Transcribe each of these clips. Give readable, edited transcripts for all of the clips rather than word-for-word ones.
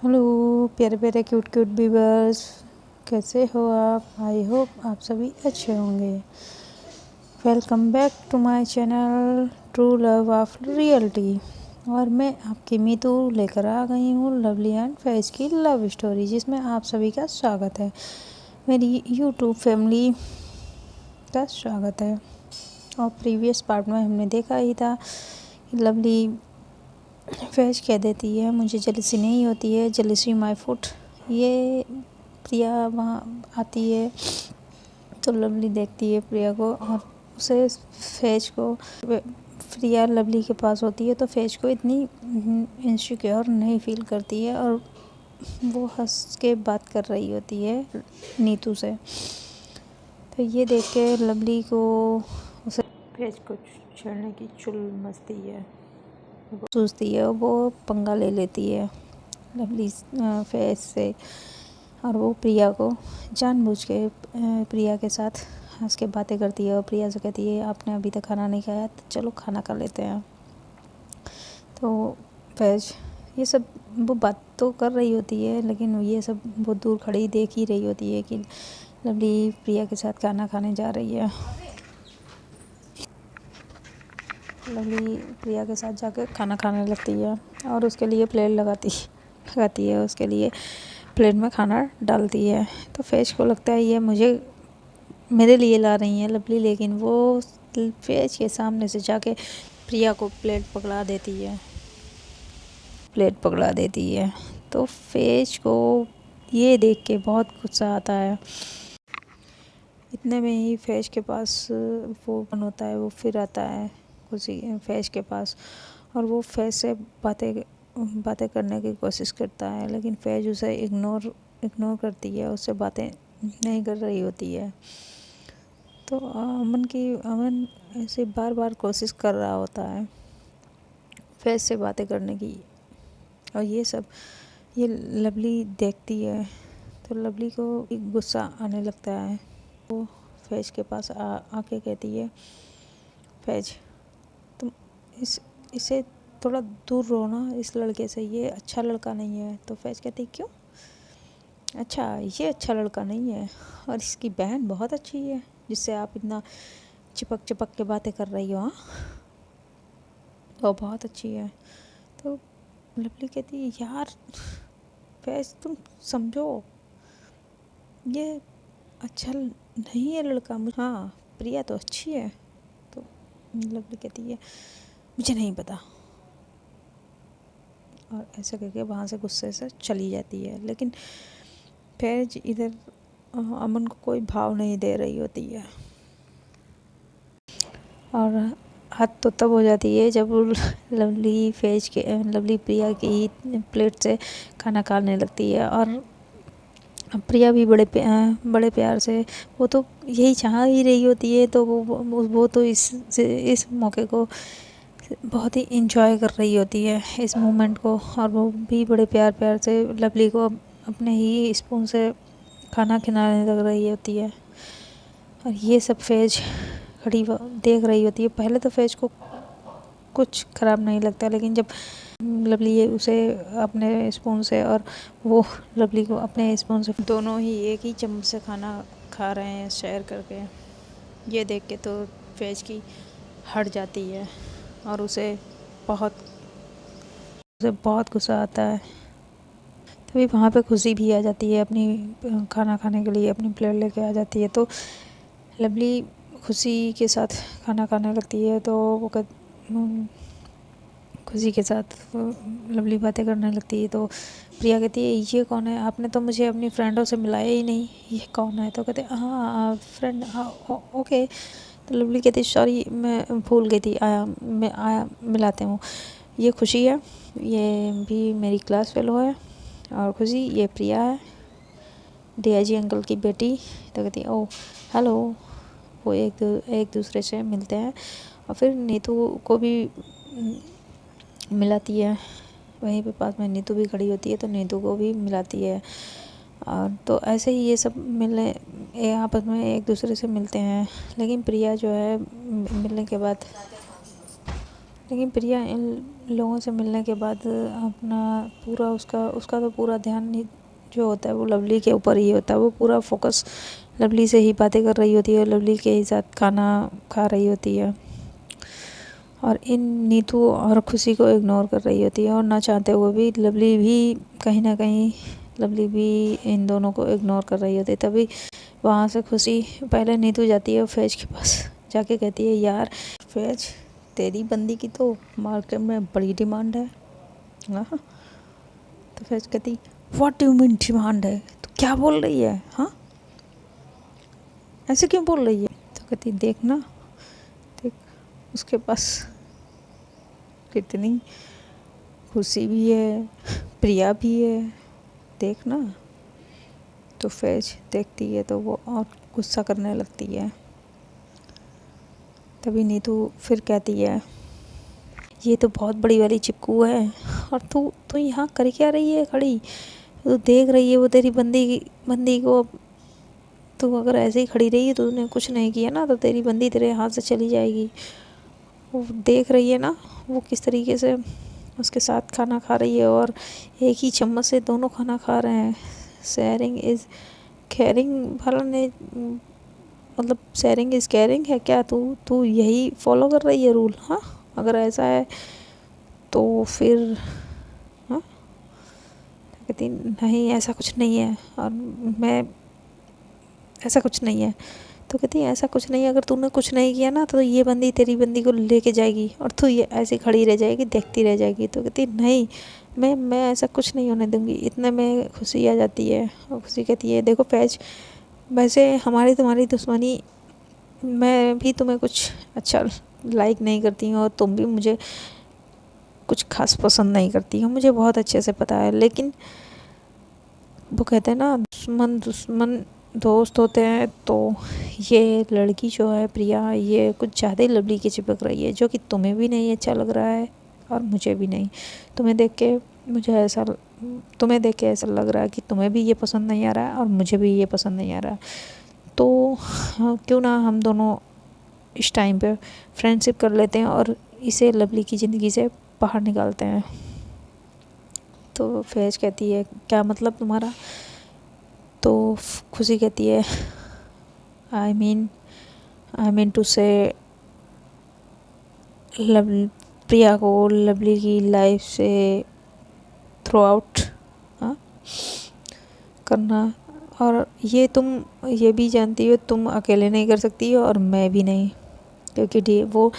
Hello प्यारे प्यारे cute cute viewers, कैसे हो आप? आई होप आप सभी अच्छे होंगे। Welcome back to my channel true love of reality. और मैं आपकी मीतू लेकर आ गई हूँ लवली एंड फैज की लव स्टोरी, जिसमें आप सभी का स्वागत है। मेरी यूट्यूब फैमिली का स्वागत है। और प्रीवियस पार्ट में हमने देखा ही था कि लवली फैज कह देती है मुझे जेलसी नहीं होती है, जेलसी माय फुट। ये प्रिया वहाँ आती है तो लवली देखती है प्रिया को और उसे फैज को, प्रिया लवली के पास होती है तो फैज को इतनी इनसिक्योर नहीं फील करती है और वो हंस के बात कर रही होती है नीतू से। तो ये देख के लवली को उसे फैज को छेड़ने की चुल मचती है, सोचती है, वो पंगा ले लेती है लवली फैज से। और वो प्रिया को जानबूझ के प्रिया के साथ हंस के बातें करती है और प्रिया से कहती है आपने अभी तक खाना नहीं खाया तो चलो खाना खा लेते हैं। तो फैज ये सब वो बात तो कर रही होती है, लेकिन ये सब बहुत दूर खड़ी देख ही रही होती है कि लवली प्रिया के साथ खाना खाने जा रही है। लवली प्रिया के साथ जाकर खाना खाने लगती है और उसके लिए प्लेट लगाती है, उसके लिए प्लेट में खाना डालती है। तो फैज को लगता है ये मेरे लिए ला रही है लवली, लेकिन वो फैज के सामने से जाके प्रिया को प्लेट पकड़ा देती है। तो फैज को ये देख के बहुत गुस्सा आता है। इतने में ही फैज के पास वो होता है, वो फिर आता है उसी फैज के पास और वो फैज से बातें करने की कोशिश करता है, लेकिन फैज उसे इग्नोर करती है, उससे बातें नहीं कर रही होती है। तो अमन ऐसे बार बार कोशिश कर रहा होता है फैज से बातें करने की, और ये लवली देखती है। तो लवली को एक गुस्सा आने लगता है। वो फैज के पास आके कहती है फैज तुम इसे थोड़ा दूर रहो ना, इस लड़के से, ये अच्छा लड़का नहीं है। तो फैज कहती क्यों? अच्छा, ये अच्छा लड़का नहीं है और इसकी बहन बहुत अच्छी है जिससे आप इतना चिपक के बातें कर रही हो। हाँ, वो बहुत अच्छी है। तो लवली कहती है यार फैज तुम समझो, ये अच्छा नहीं है लड़का। हाँ, प्रिया तो अच्छी है। तो लवली कहती है मुझे नहीं पता, और ऐसा करके वहाँ से गुस्से से चली जाती है। लेकिन फैज इधर अमन को कोई भाव नहीं दे रही होती है। और हद तो तब हो जाती है जब लवली प्रिया की प्लेट से खाना खाने लगती है। और प्रिया भी बड़े प्यार से, वो तो यही चाह ही रही होती है, तो वो तो इस मौके को बहुत ही इंजॉय कर रही होती है, इस मोमेंट को। और वो भी बड़े प्यार से लवली को अपने ही स्पून से खाना खिलाने लग रही होती है। और ये सब फैज खड़ी देख रही होती है। पहले तो फैज को कुछ ख़राब नहीं लगता, लेकिन जब लवली उसे अपने स्पून से और वो लवली को अपने स्पून से, दोनों ही एक ही चम्मच से खाना खा रहे हैं शेयर करके, ये देख के तो फैज की हट जाती है और उसे बहुत गुस्सा आता है। तभी वहाँ पे खुशी भी आ जाती है, अपनी खाना खाने के लिए अपनी प्लेट लेके आ जाती है। तो लवली खुशी के साथ खाना खाने लगती है। तो वो खुशी के साथ लवली बातें करने लगती है। तो प्रिया कहती है ये कौन है? आपने तो मुझे अपनी फ्रेंडों से मिलाया ही नहीं, ये कौन है? तो कहते हाँ फ्रेंड, ओके। तो लवली कहती सॉरी मैं भूल गई थी, आया मिलाते हूँ। ये खुशी है, ये भी मेरी क्लास फेलो है, और खुशी ये प्रिया है, डीआईजी अंकल की बेटी। तो कहती ओह हेलो। वो एक दूसरे से मिलते हैं और फिर नीतू को भी मिलाती है। वहीं पे पास में नीतू भी खड़ी होती है तो नीतू को भी मिलाती है। और तो ऐसे ही ये सब आपस में एक दूसरे से मिलते हैं। लेकिन प्रिया जो है मिलने के बाद, लेकिन प्रिया लोगों से मिलने के बाद अपना पूरा उसका उसका तो पूरा ध्यान ही जो होता है वो लवली के ऊपर ही होता है। वो पूरा फोकस लवली से ही बातें कर रही होती है, लवली के ही साथ खाना खा रही होती है और इन नीतू और खुशी को इग्नोर कर रही होती है। और ना चाहते हुए भी लवली भी कहीं ना कहीं लवली भी इन दोनों को इग्नोर कर रही होती है। तभी वहाँ से खुशी पहले नीतू जाती है फैज के पास, जाके कहती है यार फैज, तेरी बंदी की तो मार्केट में बड़ी डिमांड है। हाँ, तो फैज कहती व्हाट डू मीन डिमांड है, तो क्या बोल रही है, हाँ ऐसे क्यों बोल रही है। तो कहती देख ना, देख उसके पास कितनी खुशी भी है, प्रिया भी है, देख ना। तो फैज देखती है तो वो और गुस्सा करने लगती है। तभी नीतू फिर कहती है ये तो बहुत बड़ी वाली चिपकू है, और तू तू यहाँ कर क्या रही है खड़ी, तू देख रही है वो तेरी बंदी को। अब तू अगर ऐसे ही खड़ी रही है तो तूने कुछ नहीं किया ना, तो तेरी बंदी तेरे हाथ से चली जाएगी। वो देख रही है ना वो किस तरीके से उसके साथ खाना खा रही है, और एक ही चम्मच से दोनों खाना खा रहे हैं। शेयरिंग इज़ केयरिंग वाला ने मतलब शेयरिंग इज़ केयरिंग है क्या, तू तू यही फॉलो कर रही है रूल। हाँ, अगर ऐसा है तो फिर हाँ, कहती नहीं ऐसा कुछ नहीं है, और मैं ऐसा कुछ नहीं है। तो कहती है ऐसा कुछ नहीं है, अगर तूने कुछ नहीं किया ना तो ये बंदी तेरी बंदी को लेके जाएगी और तू ये ऐसे खड़ी रह जाएगी, देखती रह जाएगी। तो कहती नहीं, मैं ऐसा कुछ नहीं होने दूंगी। इतने में खुशी आ जाती है और खुशी कहती है देखो फैज, वैसे हमारी तुम्हारी दुश्मनी, मैं भी तुम्हें कुछ अच्छा लाइक नहीं करती हूँ और तुम भी मुझे कुछ खास पसंद नहीं करती हो, मुझे बहुत अच्छे से पता है। लेकिन वो कहते हैं ना दुश्मन दुश्मन दोस्त होते हैं, तो ये लड़की जो है प्रिया, ये कुछ ज़्यादा ही लवली की चिपक रही है, जो कि तुम्हें भी नहीं अच्छा लग रहा है और मुझे भी नहीं। तुम्हें देख के ऐसा लग रहा है कि तुम्हें भी ये पसंद नहीं आ रहा है और मुझे भी ये पसंद नहीं आ रहा है। तो क्यों ना हम दोनों इस टाइम पे फ्रेंडशिप कर लेते हैं और इसे लवली की ज़िंदगी से बाहर निकालते हैं। तो फैज कहती है क्या मतलब तुम्हारा। तो खुशी कहती है आई मीन टू से प्रिया को लवली की लाइफ से थ्रो आउट करना। और ये तुम ये भी जानती हो तुम अकेले नहीं कर सकती हो और मैं भी नहीं, क्योंकि वो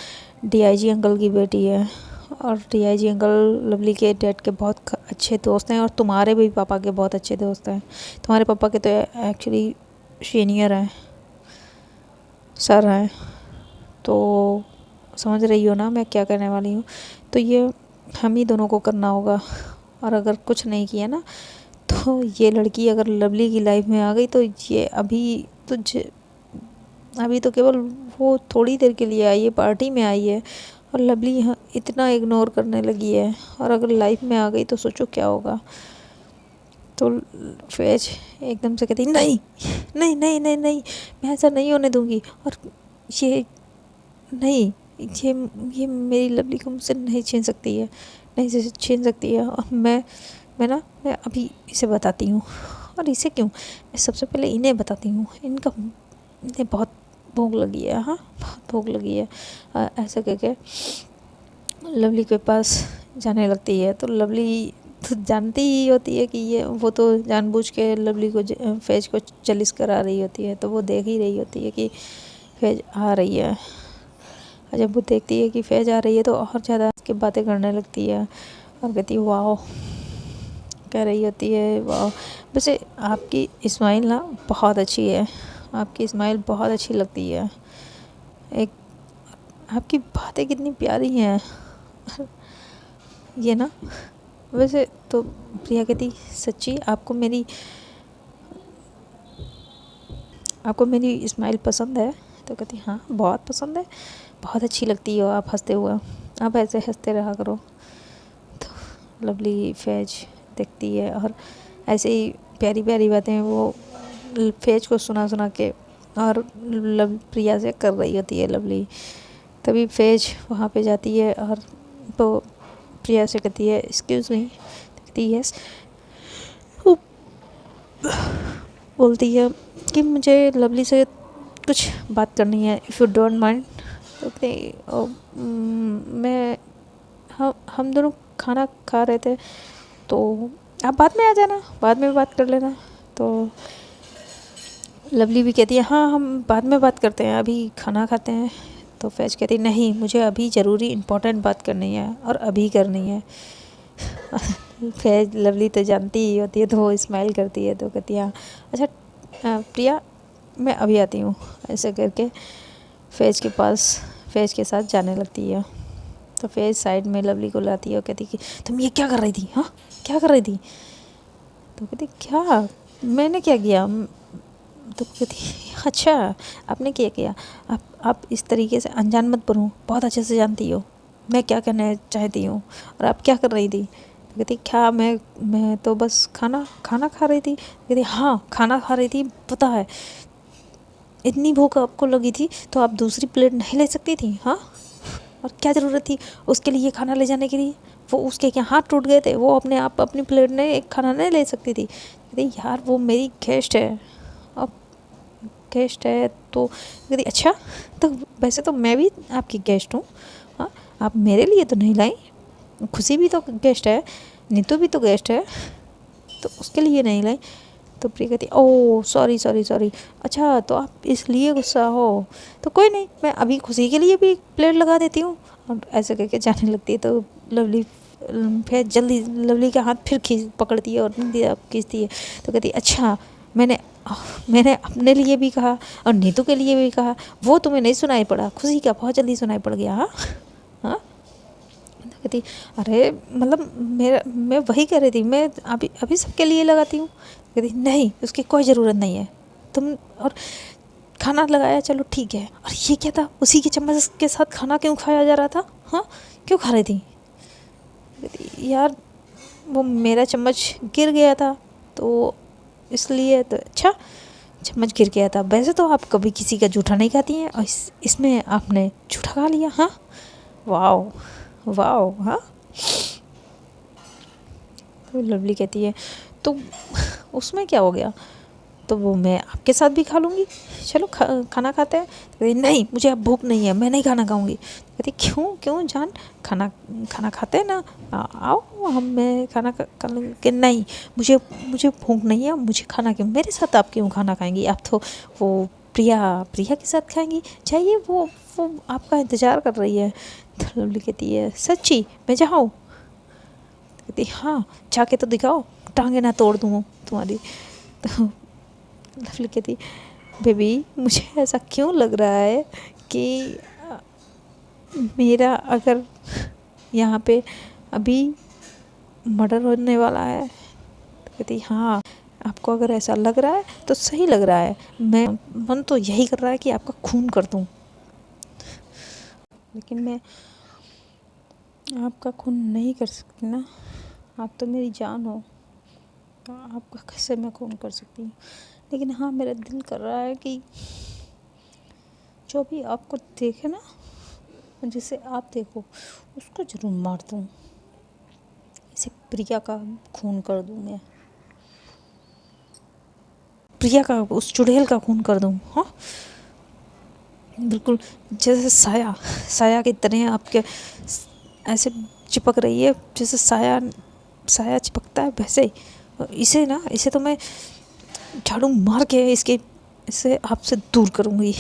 डीआईजी अंकल की बेटी है और डीआईजी अंकल लवली के डैड के बहुत अच्छे दोस्त हैं और तुम्हारे भी पापा के बहुत अच्छे दोस्त हैं। तुम्हारे पापा के तो एक्चुअली सीनियर हैं, सर हैं। तो समझ रही हो ना मैं क्या कहने वाली हूँ। तो ये हम ही दोनों को करना होगा, और अगर कुछ नहीं किया ना तो ये लड़की अगर लवली की लाइफ में आ गई तो ये अभी तो केवल वो थोड़ी देर के लिए आई है, पार्टी में आई है, और लवली यहाँ इतना इग्नोर करने लगी है, और अगर लाइफ में आ गई तो सोचो क्या होगा। तो फैज एकदम से कहती नहीं नहीं नहीं नहीं नहीं, मैं ऐसा नहीं होने दूंगी, और ये नहीं, ये मेरी लवली को मुझसे नहीं छीन सकती है, नहीं छीन सकती है। और मैं अभी इसे बताती हूँ। और इसे क्यों, मैं सबसे पहले इन्हें बताती हूँ, इन्हें बहुत भूख लगी है, हाँ बहुत भूख लगी है। ऐसा करके लवली के पास जाने लगती है। तो लवली तो जानती ही होती है कि वो तो जानबूझ के लवली को फैज को जलिस करा रही होती है। तो वो देख ही रही होती है कि फैज आ रही है, और जब वो देखती है कि फैज आ रही है तो और ज़्यादा उसकी बातें करने लगती है और कहती है वाह, कह रही होती है वाह, वैसे आपकी स्माइल ना बहुत अच्छी है, आपकी स्माइल बहुत अच्छी लगती है, एक आपकी बातें कितनी प्यारी हैं ये ना। वैसे तो प्रिया कहती सच्ची आपको मेरी स्माइल पसंद है। तो कहती हाँ बहुत पसंद है, बहुत अच्छी लगती हो आप हंसते हुए, आप ऐसे हंसते रहा करो। तो लवली फैज देखती है और ऐसे ही प्यारी प्यारी बातें वो फैज को सुना सुना के और प्रिया से कर रही होती है लवली। तभी फैज वहाँ पे जाती है और तो प्रिया से कहती है एक्सक्यूज़ मी, कहती है यस। बोलती है कि मुझे लवली से कुछ बात करनी है, इफ़ यू डोंट माइंड। तो मैं हम दोनों खाना खा रहे थे, तो आप बाद में आ जाना, बाद में बात कर लेना। तो लवली भी कहती है हाँ हम बाद में बात करते हैं, अभी खाना खाते हैं। तो फैज़ कहती नहीं, मुझे अभी ज़रूरी इम्पोर्टेंट बात करनी है और अभी करनी है। फैज़ लवली तो जानती ही होती है, तो वो स्माइल करती है, तो कहती है अच्छा प्रिया मैं अभी आती हूँ, ऐसे करके फैज़ के साथ जाने लगती है। तो फैज़ साइड में लवली को लाती है और कहती कि तुम ये क्या कर रही थी, हाँ क्या कर रही थी। तो कहती क्या, मैंने क्या किया। तो कहती अच्छा आपने क्या किया, आप इस तरीके से अनजान मत बनो, बहुत अच्छे से जानती हो मैं क्या करना चाहती हूँ और आप क्या कर रही थी। तो कहती क्या, मैं तो बस खाना खा रही थी। कहती हाँ खाना खा रही थी, पता है इतनी भूख आपको लगी थी तो आप दूसरी प्लेट नहीं ले सकती थी, हाँ और क्या ज़रूरत थी उसके लिए खाना ले जाने के लिए। वो उसके क्या हाथ टूट गए थे, वो अपने आप अपनी प्लेट में एक खाना नहीं ले सकती थी। कहती यार वो मेरी गेस्ट है, अब गेस्ट है तो। कहती अच्छा तो वैसे तो मैं भी आपकी गेस्ट हूँ, हाँ आप मेरे लिए तो नहीं लाई, खुशी भी तो गेस्ट है, नीतू भी तो गेस्ट है, तो उसके लिए नहीं लाई। तो प्रिया कहती ओह सॉरी, अच्छा तो आप इसलिए गुस्सा हो, तो कोई नहीं मैं अभी खुशी के लिए भी प्लेट लगा देती हूँ। और ऐसे करके जाने लगती है। तो लवली फिर जल्दी लवली का हाथ फिर पकड़ती है और खींचती है। तो कहती अच्छा मैंने अपने लिए भी कहा और नीतू के लिए भी कहा, वो तुम्हें नहीं सुनाई पड़ा, खुशी का बहुत जल्दी सुनाई पड़ गया। हाँ हाँ। तो कहती अरे मतलब मैं वही कह रही थी, मैं अभी सबके लिए लगाती हूँ। कहती नहीं उसकी कोई ज़रूरत नहीं है, तुम और खाना लगाया चलो ठीक है, और ये क्या था, उसी के चम्मच के साथ खाना क्यों खाया जा रहा था, हाँ क्यों खा रही थी। कहती यार वो मेरा चम्मच गिर गया था तो इसलिए। तो अच्छा चम्मच गिर गया था, वैसे तो आप कभी किसी का जूठा नहीं खाती हैं और इसमें आपने जूठा खा लिया, हाँ वाओ हाँ। तो लवली कहती है तो उसमें क्या हो गया, तो वो मैं आपके साथ भी खा लूँगी, चलो खाना खाते हैं। तो कहती नहीं मुझे अब भूख नहीं है, मैं नहीं खाना खाऊंगी। कहती क्यों जान, खाना खाते हैं ना, आओ मैं खाना खा लूँगी। कि नहीं मुझे भूख नहीं है, मुझे खाना क्यों, मेरे साथ आप क्यों खाना खाएंगी, आप तो वो प्रिया के साथ खाएंगी, चाहिए वो आपका इंतज़ार कर रही है। तो लवली कहती है सच्ची मैं जाऊँ। कहती हाँ जाके तो दिखाओ, टांगे ना तोड़ दूँ तुम्हारी। तो लवली कहती बेबी मुझे ऐसा क्यों लग रहा है कि मेरा अगर यहाँ पे अभी मर्डर होने वाला है। तो कहती हाँ आपको अगर ऐसा लग रहा है तो सही लग रहा है, मैं मन तो यही कर रहा है कि आपका खून कर दूँ, लेकिन मैं आपका खून नहीं कर सकती ना, आप तो मेरी जान हो, तो आपका कैसे मैं खून कर सकती हूँ। लेकिन हाँ मेरा दिल कर रहा है कि जो भी आपको देखे ना, जिसे आप देखो उसको ज़रूर मार दूँ, इसे प्रिया का खून कर दूँ, मैं प्रिया का उस चुड़ैल का खून कर दूँ, हाँ बिल्कुल जैसे साया की तरह आपके ऐसे चिपक रही है, जैसे साया चिपकता है वैसे इसे तो मैं झाड़ू मार के इसे आपसे दूर करूँगी।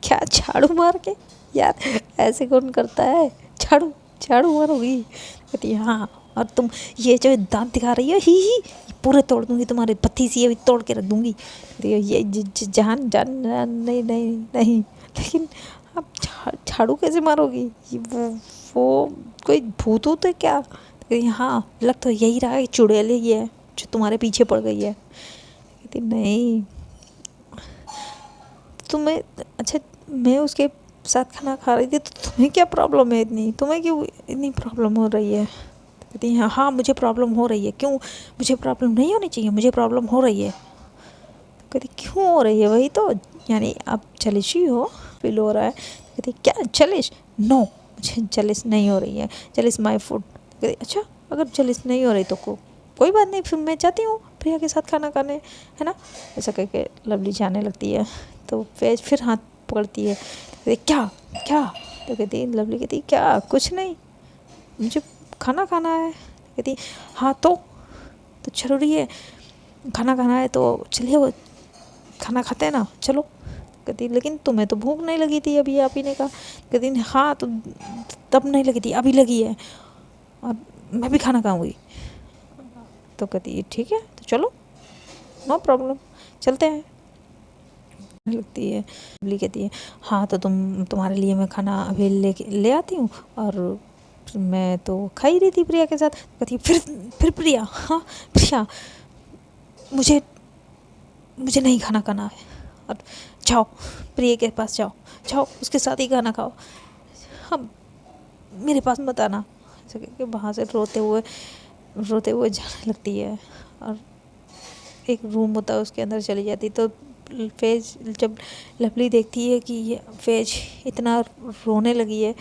क्या झाड़ू मार के, यार ऐसे कौन करता है, झाड़ू मारोगी। कहती हाँ और तुम ये जो दांत दिखा रही है ही पूरे तोड़ दूंगी, तुम्हारे पत्ती सी भी तोड़ के रख दूंगी। ये जान नहीं, लेकिन आप झाड़ू कैसे मारोगी, वो कोई भूत होता है क्या। कहती हाँ लग तो यही रहा है, चुड़ैल ही है जो तुम्हारे पीछे पड़ गई है। कहती नहीं तुम्हें, अच्छा मैं उसके साथ खाना खा रही थी तो तुम्हें क्या प्रॉब्लम है इतनी, तुम्हें क्यों इतनी प्रॉब्लम हो रही है। कहती हैं हाँ मुझे प्रॉब्लम हो रही है, क्यों मुझे प्रॉब्लम नहीं होनी चाहिए, मुझे प्रॉब्लम हो रही है। कहती क्यों हो रही है, वही तो यानी आप जलिशी हो, फील हो रहा है। कहती क्या जलिश, नो मुझे जलिस नहीं हो रही है, जलिस माई फूड। अच्छा अगर जलिस नहीं हो रही तो कोई बात नहीं, फिर मैं जाती हूँ प्रिया के साथ खाना खाने, है ना। ऐसा कह के लवली जाने लगती है। तो फैज फिर हाथ पकड़ती है, कहती क्या क्या, तो कहती लवली कहती क्या, कुछ नहीं, मुझे खाना खाना है। कहती हाँ तो ज़रूरी है, खाना खाना है तो चलिए वो खाना खाते हैं ना, चलो। कहती लेकिन तुम्हें तो भूख नहीं लगी थी अभी, आप ही ने कहा। कहती हाँ तो तब नहीं लगी थी, अभी लगी है, और मैं भी खाना खाऊंगी। तो कहती ठीक है तो चलो, नो प्रॉब्लम, चलते हैं। लगती है लवली कहती है हाँ तो तुम्हारे लिए मैं खाना अभी ले आती हूँ, और मैं तो खा ही रही थी प्रिया के साथ। कहती फिर प्रिया, हाँ प्रिया मुझे नहीं खाना खाना है, और जाओ प्रिया के पास जाओ उसके साथ ही खाना खाओ, हम मेरे पास मत आना। ऐसे करके वहाँ से रोते हुए जाने लगती है, और एक रूम होता है उसके अंदर चली जाती। तो फैज जब लवली देखती है कि ये फैज इतना रोने लगी है,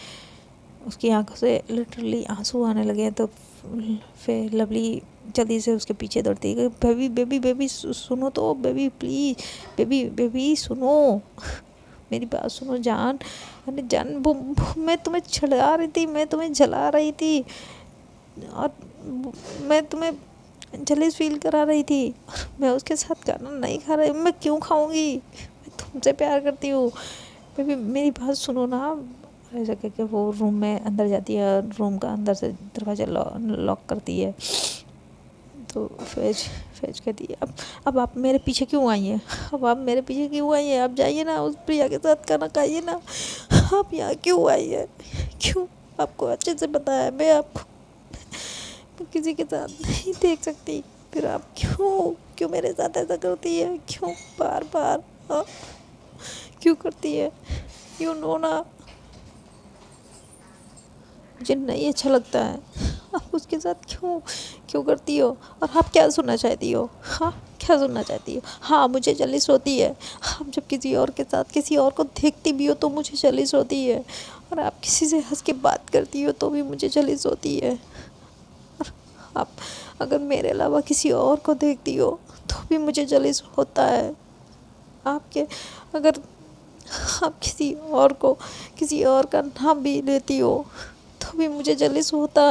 उसकी आंखों से लिटरली आंसू आने लगे हैं, तो फिर लवली जल्दी से उसके पीछे दौड़ती है, बेबी सुनो तो, बेबी प्लीज़, बेबी सुनो, मेरी बात सुनो जान, अरे जान वो मैं तुम्हें छड़ा रही थी, मैं तुम्हें जला रही थी, और मैं तुम्हें जलीस फील करा रही थी, मैं उसके साथ खाना नहीं खा रही, मैं क्यों खाऊंगी, मैं तुमसे प्यार करती हूँ, बेबी मेरी बात सुनो ना। ऐसा कह के वो रूम में अंदर जाती है, रूम का अंदर से दरवाज़ा लॉक करती है। तो फैज कहती है अब आप मेरे पीछे क्यों आई हैं, अब आप मेरे पीछे क्यों आई हैं, आप जाइए ना उस प्रिया के साथ खाना खाइए ना, आप यहाँ क्यों आई है, क्यों, आपको अच्छे से पता है मैं आपको किसी के साथ नहीं देख सकती, फिर आप क्यों मेरे साथ ऐसा करती है, क्यों बार बार, हाँ क्यों करती है, यू नो ना मुझे नहीं अच्छा लगता है, आप उसके साथ क्यों करती हो, और आप क्या सुनना चाहती हो, हाँ क्या सुनना चाहती हो, हाँ मुझे जलिस होती है, आप जब किसी और के साथ किसी और को देखती भी हो तो मुझे जलिस होती है, और आप किसी से हंस के बात करती हो तो भी मुझे जलिस होती है, और आप अगर मेरे अलावा किसी और को देखती हो तो भी मुझे जलिस होता है, आपके अगर आप किसी और का नाम भी लेती हो तो भी मुझे जलिस होता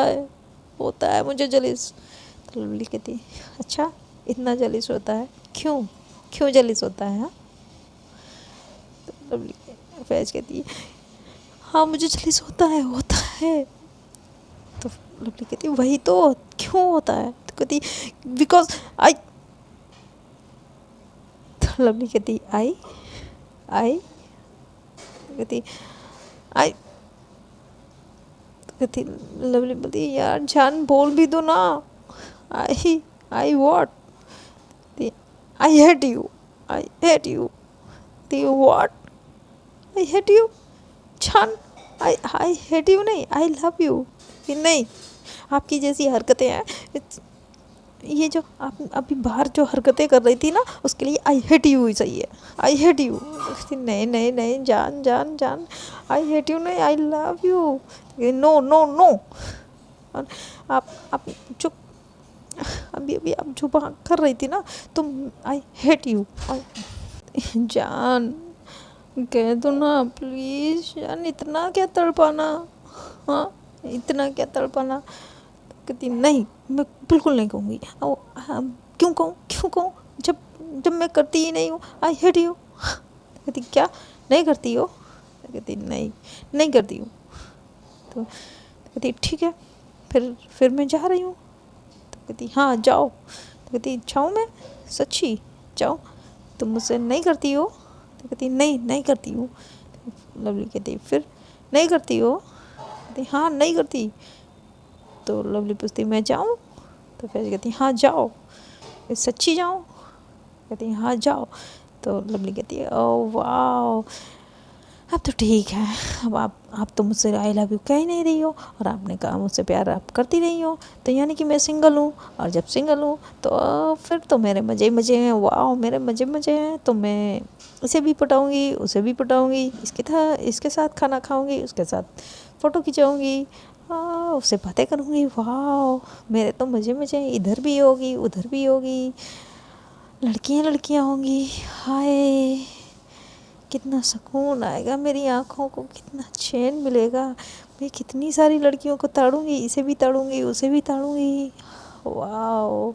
है मुझे जलिस। तो लवली कहती अच्छा इतना जलिस होता है, क्यों जलिस होता है, हाँ। तो लवली फैज कहती है हाँ मुझे जलिस होता है। तो लवली कहती वही तो, क्यों होता है, तो कहती बिकॉज आई। तो लवली कहती आई कहती आई, कहती लवली बोलती यार जान बोल भी दो ना, I what, I hate you what, I hate you जान, आई हेट यू नहीं, आई लव यू नहीं, आपकी जैसी हरकतें हैं, ये जो आप अभी बाहर जो हरकतें कर रही थी ना उसके लिए आई हेट यू ही सही है, आई हेट यू, नहीं जान आई हेट यू नहीं, आई लव यू, नो। और आप जो अभी आप जो बात कर रही थी ना तुम, आई हेट यू, जान कह दो ना प्लीज़ जान, इतना क्या तड़पाना, हाँ इतना क्या तड़पाना। तो कहती नहीं मैं बिल्कुल नहीं कहूँगी, क्यों कहूँ जब मैं करती ही नहीं हूँ, आई हेट यू। कहती क्या नहीं करती हो, कहती नहीं करती हूँ। तो कहती ठीक है फिर मैं जा रही हूँ। तो कहती हाँ जाओ। तो कहती जाऊँ मैं, सच्ची जाओ, तुम मुझसे नहीं करती हो। तो कहती नहीं करती हूँ। लवली कहती फिर नहीं करती हो, कहती हाँ नहीं करती। तो लवली पूछती मैं जाऊँ। तो फिर कहती हाँ जाओ, सच्ची जाओ, कहती हाँ जाओ। तो लवली कहती है ओह वाह अब तो ठीक है, अब आप तो मुझसे आई लव यू कह ही नहीं रही हो, और आपने कहा मुझसे प्यार आप करती रही हो, तो यानी कि मैं सिंगल हूँ, और जब सिंगल हूँ तो फिर तो मेरे मज़े ही मज़े हैं, वाह मेरे मज़े हैं, तो मैं इसे भी पटाऊँगी उसे भी पटाऊँगी, इसके साथ खाना खाऊँगी उसके साथ फ़ोटो खिंचाऊँगी, उससे बातें करूँगी। वाह, मेरे तो मज़े मज़े, इधर भी होगी उधर भी होगी, लड़कियाँ लड़कियाँ होंगी। हाय, कितना सुकून आएगा मेरी आँखों को, कितना चैन मिलेगा। मैं कितनी सारी लड़कियों को ताड़ूंगी, इसे भी ताड़ूंगी उसे भी ताड़ूंगी। वाह,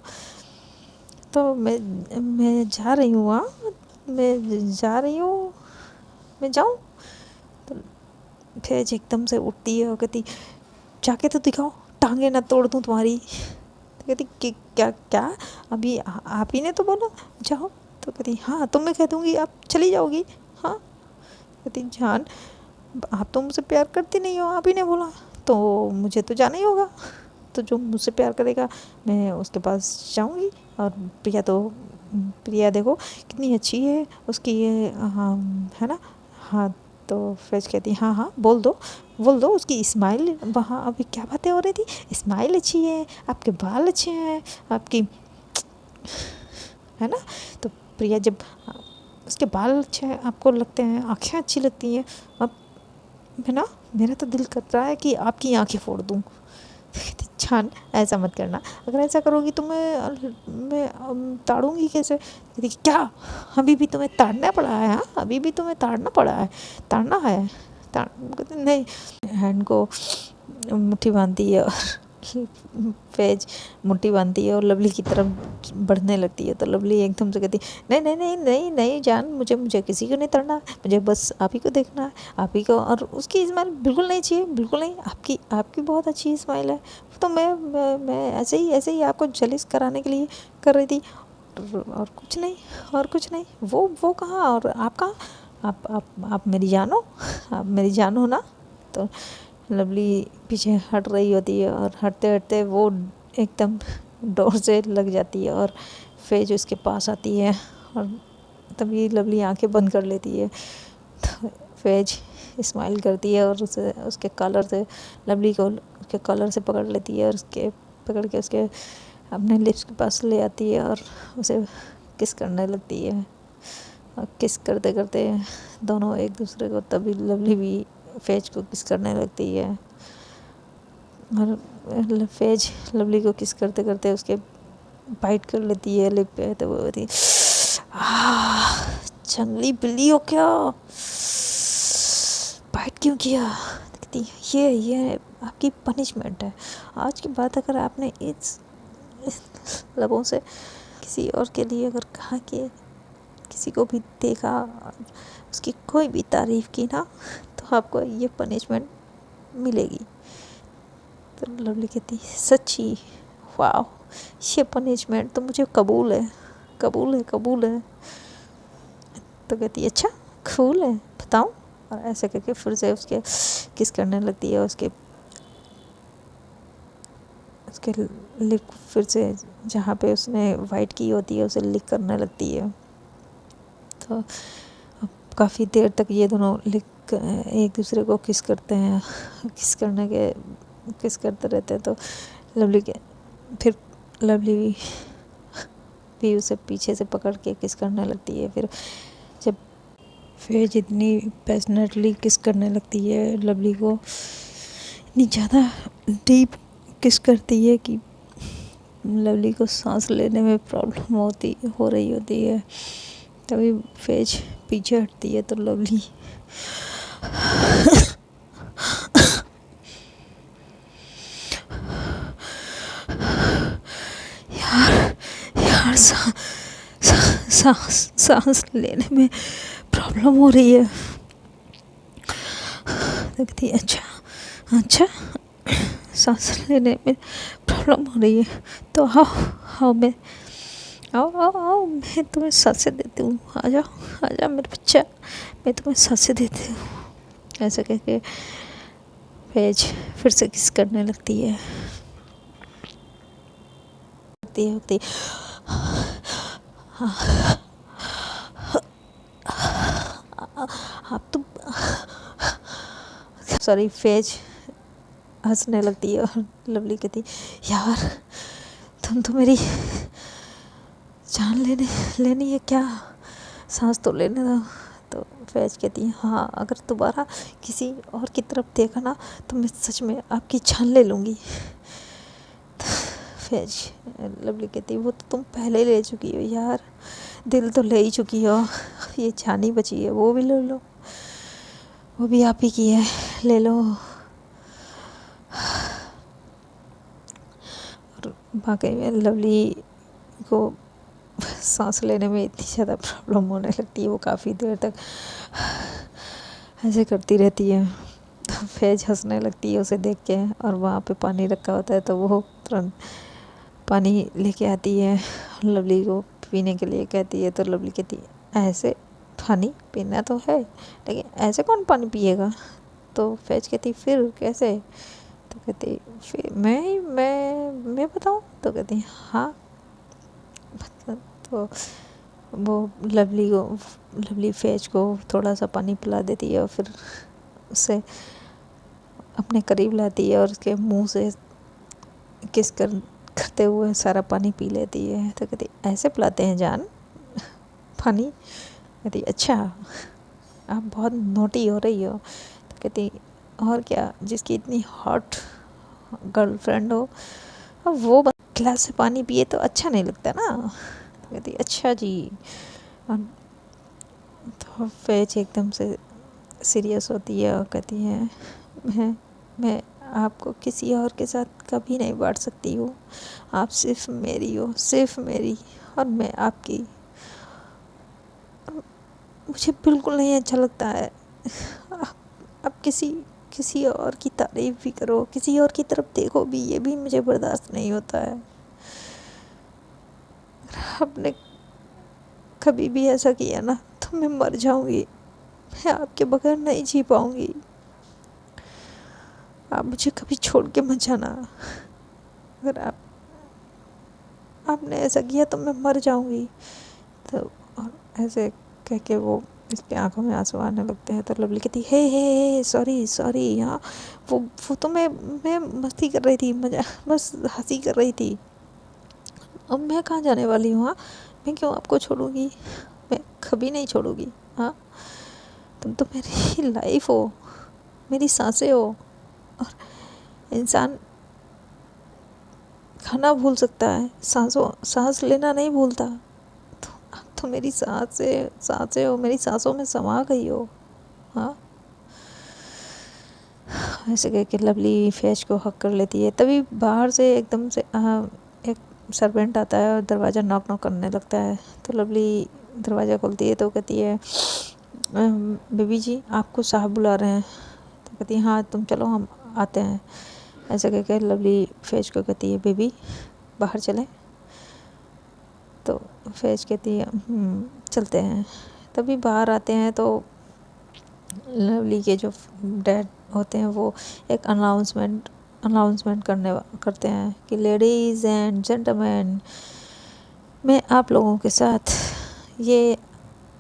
तो मैं जा रही हूँ। मैं जा रही हूँ, मैं जाऊँ। तो फिर एकदम से उठती है और कहती, जाके तो दिखाओ, टांगे ना तोड़ दूँ तुम्हारी। तो कहती कि क्या क्या, अभी आप ही ने तो बोला जाओ। तो कहती हाँ, तो मैं कह दूँगी आप चली जाओगी। हाँ, कहती जान, आप तो मुझसे प्यार करती नहीं हो, आप ही ने बोला, तो मुझे तो जाना ही होगा। तो जो मुझसे प्यार करेगा मैं उसके पास जाऊंगी। और प्रिया देखो कितनी अच्छी है उसकी ये, हाँ है ना। हाँ, तो फैज कहती हाँ हाँ बोल दो उसकी स्माइल, वहाँ अभी क्या बातें हो रही थी, स्माइल अच्छी है, आपके बाल अच्छे हैं, आपकी, है ना। तो प्रिया जब उसके बाल अच्छे हैं, आपको लगते हैं, आँखें अच्छी लगती हैं, अब है ना, मेरा तो दिल कर रहा है कि आपकी आँखें फोड़ दूँ। जान, ऐसा मत करना, अगर ऐसा करोगी तो मैं ताड़ूंगी कैसे। कहती क्या, अभी भी तुम्हें ताड़ना पड़ा है। हाँ, अभी भी तुम्हें ताड़ना पड़ा है, ताड़ना है। कहते नहीं, हैंड को मुट्ठी बांधती है और फैज मुट्ठी बांधती है और लवली की तरफ बढ़ने लगती है। तो लवली एकदम से कहती नहीं नहीं नहीं नहीं नहीं जान, मुझे किसी को नहीं तड़ना, मुझे बस आप ही को देखना है, आप ही को। और उसकी स्माइल बिल्कुल नहीं चाहिए, बिल्कुल नहीं, आपकी बहुत अच्छी स्माइल है। तो मैं ऐसे ही आपको जलिस कराने के लिए कर रही थी, और कुछ नहीं, और कुछ नहीं। वो कहाँ, और आप कहाँ, आप मेरी जान हो, आप मेरी जान हो ना। तो लवली पीछे हट रही होती है और हटते हटते वो एकदम डोर से लग जाती है और फैज उसके पास आती है और तभी लवली आंखें बंद कर लेती है। तो फैज स्माइल करती है और उसे उसके कॉलर से, लवली को उसके कॉलर से पकड़ लेती है और पकड़ के उसके अपने लिप्स के पास ले आती है और उसे किस करने लगती है। और किस करते करते दोनों एक दूसरे को, तभी लवली भी फैज को किस करने लगती है और फैज लवली को किस करते करते उसके बाइट कर लेती है लिप पे। तो वो कहती जंगली बिल्ली हो क्या, बाइट क्यों किया। कहती ये आपकी पनिशमेंट है, आज के बाद अगर आपने इस लबों से किसी और के लिए अगर कहा कि किसी को भी देखा, उसकी कोई भी तारीफ़ की ना, तो आपको ये पनिशमेंट मिलेगी। तो लवली कहती सच्ची, वाह, ये पनिशमेंट तो मुझे कबूल है, कबूल है, कबूल है। तो कहती अच्छा कबूल है, बताऊँ। और ऐसे करके फिर से उसके किस करने लगती है, उसके लिप फिर से जहाँ पे उसने वाइट की होती है उसे लिक करने लगती है। तो काफ़ी देर तक ये दोनों एक दूसरे को किस करते हैं, किस करते रहते हैं। तो फिर लवली भी उसे पीछे से पकड़ के किस करने लगती है। जब फैज इतनी पैशनेटली किस करने लगती है लवली को, इतनी ज़्यादा डीप किस करती है कि लवली को सांस लेने में प्रॉब्लम हो रही होती है। तभी फैज पीछे हटती है तो लवली यार सांस लेने में प्रॉब्लम हो रही है। लगती अच्छा सांस लेने में प्रॉब्लम हो रही है, तो आओ मैं तुम्हें सांसें देती हूँ, आ जाओ मेरे बच्चा, मैं तुम्हें सांसें देती हूँ। ऐसा कहके फैज फिर से किस करने लगती है। होती आप तो सॉरी, फैज हंसने लगती है और लवली कहती यार तुम तो मेरी जान लेनी है क्या, सांस तो लेने दो। तो फैज कहती है हाँ, अगर दोबारा किसी और की तरफ देखा ना तो मैं सच में आपकी जान ले लूँगी। फैज लवली कहती है वो तो तुम पहले ही ले चुकी हो यार, दिल तो ले ही चुकी हो, ये जान ही बची है, वो भी ले लो, वो भी आप ही की है, ले लो। और वाकई में लवली को सांस लेने में इतनी ज़्यादा प्रॉब्लम होने लगती है, वो काफ़ी देर तक ऐसे करती रहती है। फैज हंसने लगती है उसे देख के, और वहाँ पे पानी रखा होता है तो वो तुरंत पानी लेके आती है लवली को पीने के लिए कहती है। तो लवली कहती है ऐसे पानी पीना तो है, लेकिन ऐसे कौन पानी पिएगा? तो फैज कहती फिर कैसे? तो कहती फिर मैं बताऊँ? तो कहती हाँ। तो वो लवली फैज को थोड़ा सा पानी पिला देती है और फिर उसे अपने करीब लाती है और उसके मुंह से किस करते हुए सारा पानी पी लेती है। तो कहती ऐसे पिलाते हैं जान पानी? कहती अच्छा, आप बहुत नोटी हो रही हो। तो कहती और क्या, जिसकी इतनी हॉट गर्लफ्रेंड हो अब वो गिलास से पानी पिए तो अच्छा नहीं लगता ना। तो कहती अच्छा जी। और तो फैज एकदम से सीरियस होती है और कहती है मैं आपको किसी और के साथ कभी नहीं बांट सकती हूँ, आप सिर्फ मेरी हो, सिर्फ मेरी, और मैं आपकी। मुझे बिल्कुल नहीं अच्छा लगता है आप किसी और की तारीफ भी करो, किसी और की तरफ देखो भी, ये भी मुझे बर्दाश्त नहीं होता है। आपने कभी भी ऐसा किया ना तो मैं मर जाऊंगी, मैं आपके बगैर नहीं जी पाऊंगी, आप मुझे कभी छोड़ के मत जाना। अगर आपने ऐसा किया तो मैं मर जाऊंगी। तो और ऐसे कह के वो इसकी आंखों में आंसू आने लगते हैं। तो लवली कहती हे सॉरी सॉरी, हाँ वो तो मैं मस्ती कर रही थी, मजा बस हंसी कर रही थी, अब मैं कहाँ जाने वाली हूँ? हाँ, मैं क्यों आपको छोड़ूंगी, मैं कभी नहीं छोड़ूंगी। हाँ, तुम तो मेरी लाइफ हो, मेरी सांसें हो, और इंसान खाना भूल सकता है, सांस लेना नहीं भूलता। तो आप तो मेरी सांसें हो, मेरी सांसों में समा गई हो। हाँ, ऐसे कह के लवली फैज को हक कर लेती है। तभी बाहर से एकदम से एक सर्वेंट आता है और दरवाज़ा नॉक करने लगता है। तो लवली दरवाज़ा खोलती है तो कहती है बेबी जी आपको साहब बुला रहे हैं। तो कहती है हाँ तुम चलो हम आते हैं। ऐसे कह के लवली फैज को कहती है बेबी बाहर चलें। तो फैज कहती है चलते हैं। तभी बाहर आते हैं तो लवली के जो डैड होते हैं वो एक अनाउंसमेंट करते हैं कि लेडीज़ एंड जेंटलमैन, मैं आप लोगों के साथ ये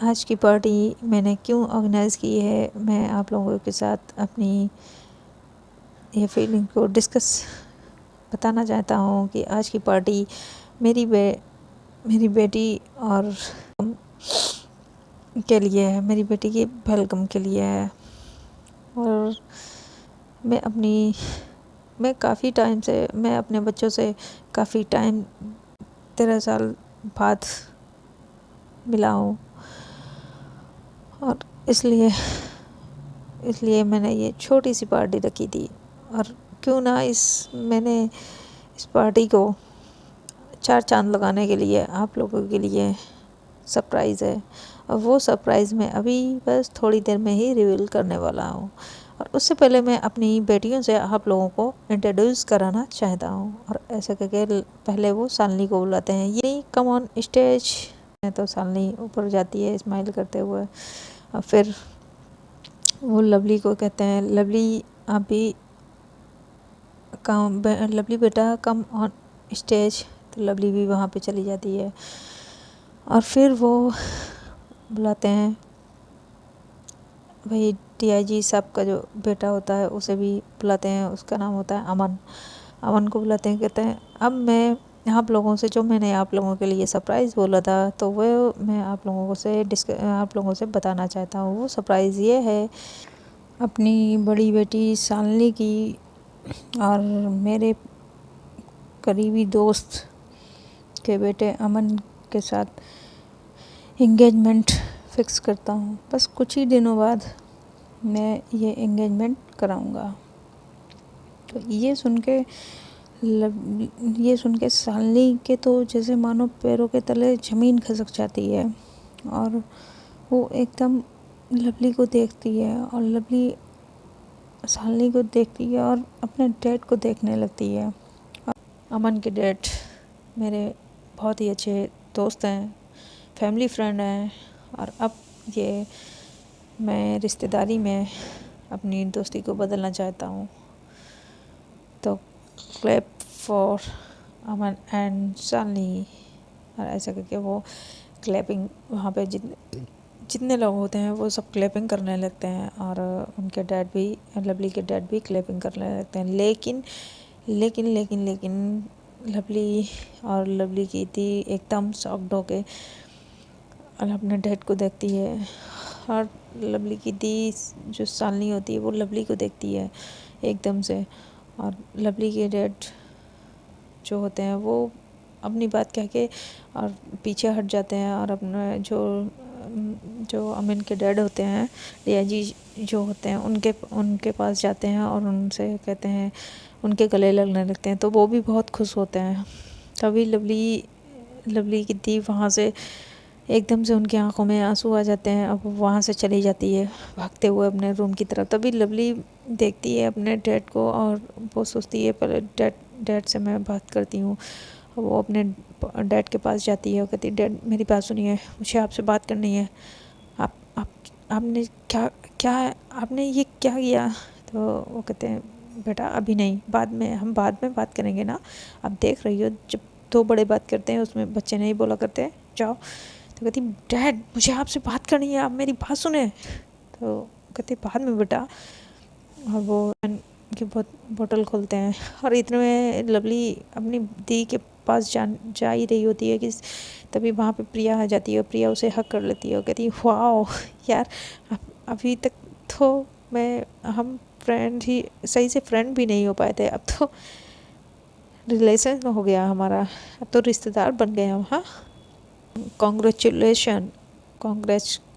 आज की पार्टी मैंने क्यों ऑर्गेनाइज़ की है, मैं आप लोगों के साथ अपनी ये फीलिंग को बताना चाहता हूँ कि आज की पार्टी मेरी बेटी और के लिए है, मेरी बेटी की वेलकम के लिए है। और मैं काफ़ी टाइम से, मैं अपने बच्चों से काफ़ी टाइम 13 साल बाद मिला हूँ, और इसलिए मैंने ये छोटी सी पार्टी रखी थी। और क्यों ना मैंने इस पार्टी को 4 चांद लगाने के लिए आप लोगों के लिए सरप्राइज़ है, और वो सरप्राइज़ मैं अभी बस थोड़ी देर में ही रिवील करने वाला हूँ। और उससे पहले मैं अपनी बेटियों से आप लोगों को इंट्रोड्यूस कराना चाहता हूँ। और ऐसे करके पहले वो शालिनी को बुलाते हैं, ये कम ऑन स्टेज। तो शालिनी ऊपर जाती है स्माइल करते हुए, और फिर वो लवली को कहते हैं लवली आप भी लवली बेटा कम ऑन स्टेज। तो लवली भी वहाँ पे चली जाती है। और फिर वो बुलाते हैं भाई DIG साहब का जो बेटा होता है उसे भी बुलाते हैं, उसका नाम होता है अमन को बुलाते हैं। कहते हैं अब मैं आप लोगों से, जो मैंने आप लोगों के लिए सरप्राइज़ बोला था, तो वो मैं आप लोगों से बताना चाहता हूँ। वो सरप्राइज़ ये है, अपनी बड़ी बेटी शालिनी की और मेरे करीबी दोस्त के बेटे अमन के साथ एंगेजमेंट फिक्स करता हूँ। बस कुछ ही दिनों बाद मैं ये एंगेजमेंट कराऊँगा। तो ये सुन के शालिनी के तो जैसे मानो पैरों के तले ज़मीन खिसक जाती है, और वो एकदम लवली को देखती है और लवली शालिनी को देखती है और अपने डैड को देखने लगती है। अमन के डैड मेरे बहुत ही अच्छे दोस्त हैं, फैमिली फ्रेंड हैं, और अब ये मैं रिश्तेदारी में अपनी दोस्ती को बदलना चाहता हूँ। तो clap for Aman and Shalini, और ऐसा करके वो क्लैपिंग, वहाँ पे जितने लोग होते हैं वो सब क्लैपिंग करने लगते हैं, और उनके डैड भी, लवली के डैड भी क्लैपिंग करने लगते हैं। लेकिन लवली और लवली की दी एकदम शॉक्ड होके और अपने डैड को देखती है, और लवली की दी जो शालिनी होती है वो लवली को देखती है एकदम से, और लवली के डैड जो होते हैं वो अपनी बात कह के और पीछे हट जाते हैं, और अपना जो अमन के डैड होते हैं, रिया जी जो होते हैं, उनके पास जाते हैं और उनसे कहते हैं, उनके गले लगने लगते हैं। तो वो भी बहुत खुश होते हैं। तभी लवली की दी वहाँ से एकदम से उनकी आंखों में आंसू आ जाते हैं। अब वहाँ से चली जाती है भागते हुए अपने रूम की तरफ। तभी लवली देखती है अपने डैड को और वो सोचती है पहले डैड से मैं बात करती हूँ। वो अपने डैड के पास जाती है और कहती है, डैड मेरी बात सुनिए, मुझे आपसे बात करनी है। आपने आपने ये क्या किया? तो वो कहते हैं, बेटा अभी नहीं, हम बाद में बात करेंगे ना। आप देख रही हो जब दो बड़े बात करते हैं उसमें बच्चे नहीं बोला करते, जाओ। तो कहती, डैड मुझे आपसे बात करनी है, आप मेरी बात सुने। तो कहती, बाद में बेटा। और वो की बोतल खोलते हैं, और इतने में लवली अपनी दी के पास जा ही रही होती है कि तभी वहाँ पे प्रिया आ जाती है, और प्रिया उसे हक कर लेती है और कहती है, वाह यार, अभी तक तो हम फ्रेंड ही, सही से फ्रेंड भी नहीं हो पाए थे, अब तो रिलेशन हो गया हमारा, अब तो रिश्तेदार बन गए हम। हाँ, कॉन्ग्रेच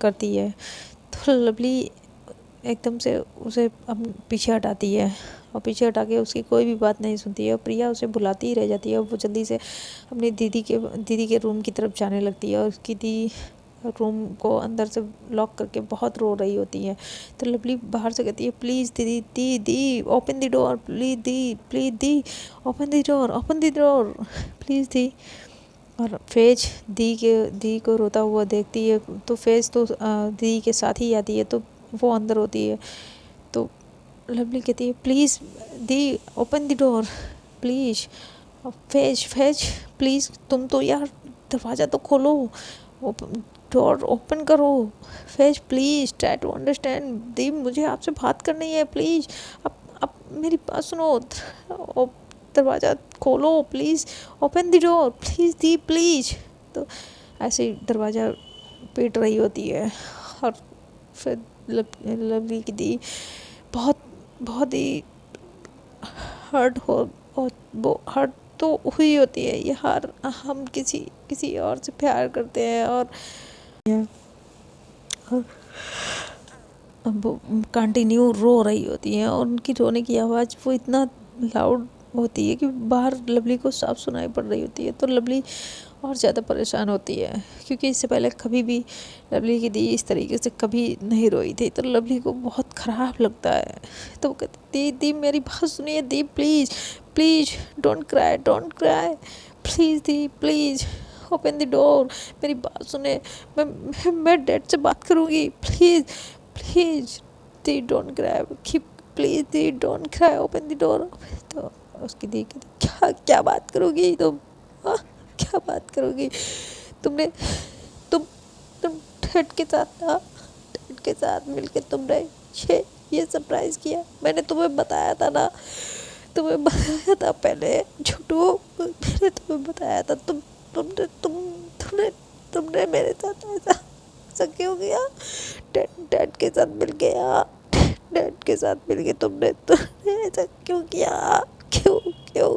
करती है। तो लवली एकदम से उसे अब पीछे हटाती है, और पीछे हटा के उसकी कोई भी बात नहीं सुनती है, और प्रिया उसे बुलाती ही रह जाती है। और वो जल्दी से अपनी दीदी के रूम की तरफ जाने लगती है, और उसकी दी रूम को अंदर से लॉक करके बहुत रो रही होती है। तो लवली बाहर से कहती है, प्लीज़ दी ओपन द डोर, प्लीज़ दी ओपन द डोर प्लीज़ दी। और फैज दी को रोता हुआ देखती है, तो फैज तो दी के साथ ही आती है, तो वो अंदर होती है। तो लवली कहती है, प्लीज़ दी open the door please. Faiz please तुम तो यार दरवाज़ा तो खोलो, डोर ओपन करो। Faiz please try to understand. दी मुझे आपसे बात करनी है, प्लीज़ अब मेरी बात सुनो, दरवाज़ा खोलो please, open the door please दी प्लीज़। तो ऐसे ही दरवाज़ा पीट रही होती है, और फिर लवली की दी बहुत ही हर्ट तो हुई होती है यार, हम किसी और से प्यार करते हैं, और वो कंटिन्यू रो रही होती है, और उनकी रोने की आवाज़ वो इतना लाउड होती है कि बाहर लवली को साफ सुनाई पड़ रही होती है। तो लवली और ज़्यादा परेशान होती है, क्योंकि इससे पहले कभी भी लवली की दी इस तरीके से कभी नहीं रोई थी। तो लवली को बहुत ख़राब लगता है। तो वो कहती, दी मेरी बात सुनिए, दी प्लीज़ डोंट क्राई प्लीज़ दी प्लीज़ ओपन द डोर, मेरी बात सुने, मैं डैड से बात करूँगी, प्लीज़ दी डोंट क्राई, प्लीज़ दी don't cry, open the door. तो उसकी दी कहती, क्या बात करोगी तुम? क्या बात करोगी? तुम डैड के साथ मिलके तुमने ये सरप्राइज़ किया। मैंने तुम्हें बताया था ना, तुम्हें बताया था पहले झूठू, मैंने तुम्हें बताया था, तुमने मेरे साथ ऐसा क्यों किया? डैड के साथ मिल गया, डैड के साथ मिल के तुमने ऐसा क्यों किया? क्यों क्यों?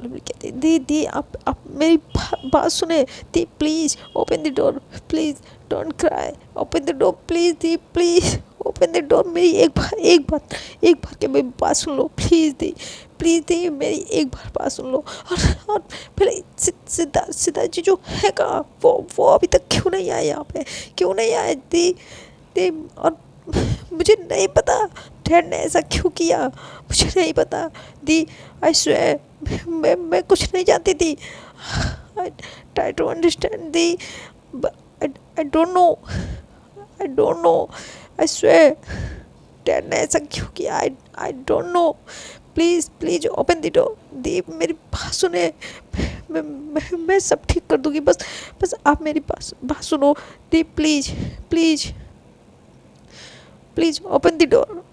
लवली कहती, दी आप मेरी बात सुने। दी please open the door, please don't cry, open the door please, दी प्लीज ओपन द डोर। मेरी एक बार के मेरी बात सुन लो प्लीज दी, प्लीज दी मेरी एक बार बात सुन लो। और पहले सिद्धार्थ जी जो है कहाँ, वो अभी तक क्यों नहीं आए यहाँ पे, क्यों नहीं आए? दी और मुझे नहीं पता डैड ने ऐसा क्यों किया, मुझे नहीं पता दी। आई स्वेयर मैं कुछ नहीं जानती थी। आई ट्राई टू अंडरस्टैंड दी, I don't know I swear dad ने ऐसा क्यों किया। I don't know, please open the door. दी मेरी बात सुने, मैं सब ठीक कर दूंगी, बस आप मेरी बात सुनो। दी प्लीज ओपन द डोर।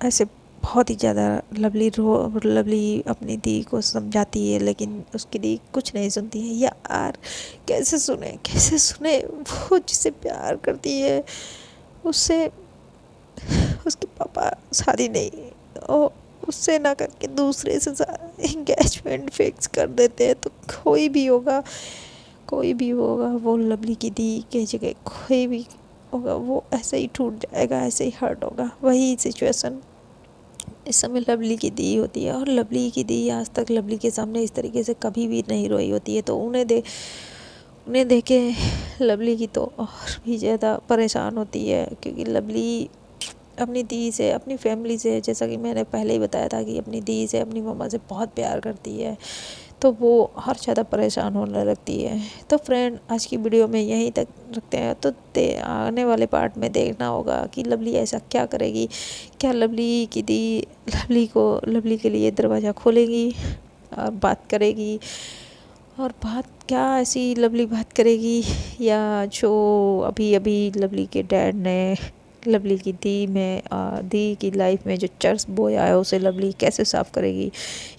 ऐसे बहुत ही ज़्यादा लवली अपनी दी को समझाती है, लेकिन उसकी दी कुछ नहीं सुनती है। यार कैसे सुने वो जिससे प्यार करती है, उससे उसके पापा शादी नहीं और उससे ना करके दूसरे से एंगेजमेंट फिक्स कर देते हैं। तो कोई भी होगा वो लवली की दी की जगह कोई भी होगा, वो ऐसे ही टूट जाएगा, ऐसे ही हर्ट होगा। वही सिचुएशन इस समय लवली की दी होती है। और लवली की दी आज तक लवली के सामने इस तरीके से कभी भी नहीं रोई होती है। तो उन्हें देखे लवली की तो और भी ज़्यादा परेशान होती है, क्योंकि लवली अपनी दी से, अपनी फैमिली से, जैसा कि मैंने पहले ही बताया था कि अपनी दी से, अपनी मम्मा से बहुत प्यार करती है। तो वो हर ज़्यादा परेशान होने लगती है। तो फ्रेंड आज की वीडियो में यहीं तक रखते हैं। तो आने वाले पार्ट में देखना होगा कि लवली ऐसा क्या करेगी। क्या लवली की दी लवली के लिए दरवाज़ा खोलेगी और बात करेगी, और बात क्या ऐसी लवली बात करेगी, या जो अभी लवली के डैड ने लवली की दी की लाइफ में जो चर्च बोया है उसे लवली कैसे साफ़ करेगी,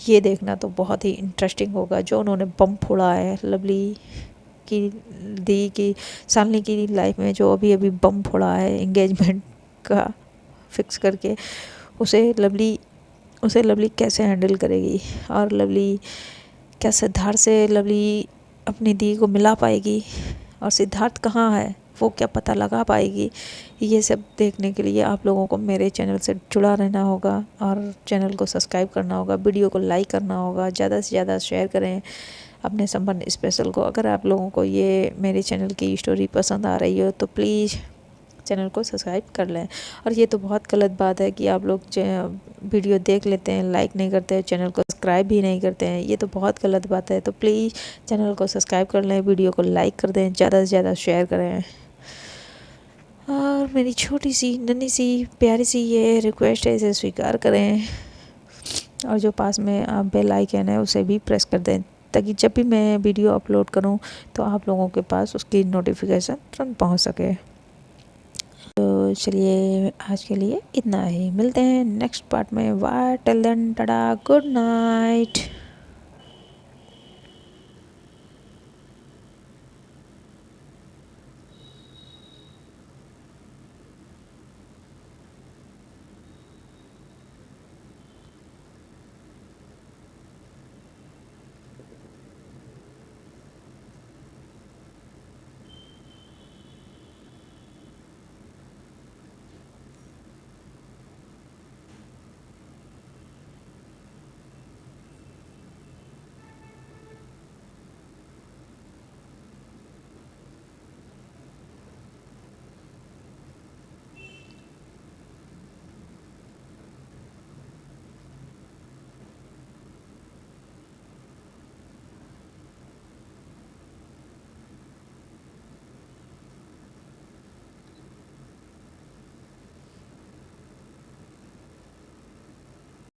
ये देखना तो बहुत ही इंटरेस्टिंग होगा। जो उन्होंने बम फोड़ा है लवली की दी की सालनी की लाइफ में, जो अभी बम फोड़ा है एंगेजमेंट का फिक्स करके, उसे लवली कैसे हैंडल करेगी। और लवली क्या सिद्धार्थ से लवली अपनी दी को मिला पाएगी, और सिद्धार्थ कहाँ है वो क्या पता लगा पाएगी। ये सब देखने के लिए आप लोगों को मेरे चैनल से जुड़ा रहना होगा, और चैनल को सब्सक्राइब करना होगा, वीडियो को लाइक करना होगा, ज़्यादा से ज़्यादा शेयर करें अपने संबंध स्पेशल को। अगर आप लोगों को ये मेरे चैनल की स्टोरी पसंद आ रही हो तो प्लीज़ चैनल को सब्सक्राइब कर लें। और ये तो बहुत गलत बात है कि आप लोग वीडियो देख लेते हैं, लाइक नहीं करते हैं, चैनल को सब्सक्राइब भी नहीं करते हैं। ये तो बहुत गलत बात है। तो प्लीज़ चैनल को सब्सक्राइब कर लें, वीडियो को लाइक कर दें, ज़्यादा से ज़्यादा शेयर करें। और मेरी छोटी सी नन्ही सी प्यारी सी ये रिक्वेस्ट है, इसे स्वीकार करें। और जो पास में आप बेल आइकन है उसे भी प्रेस कर दें, ताकि जब भी मैं वीडियो अपलोड करूं तो आप लोगों के पास उसकी नोटिफिकेशन तुरंत पहुंच सके। तो चलिए आज के लिए इतना ही, मिलते हैं नेक्स्ट पार्ट में। Bye till then, tata, good night.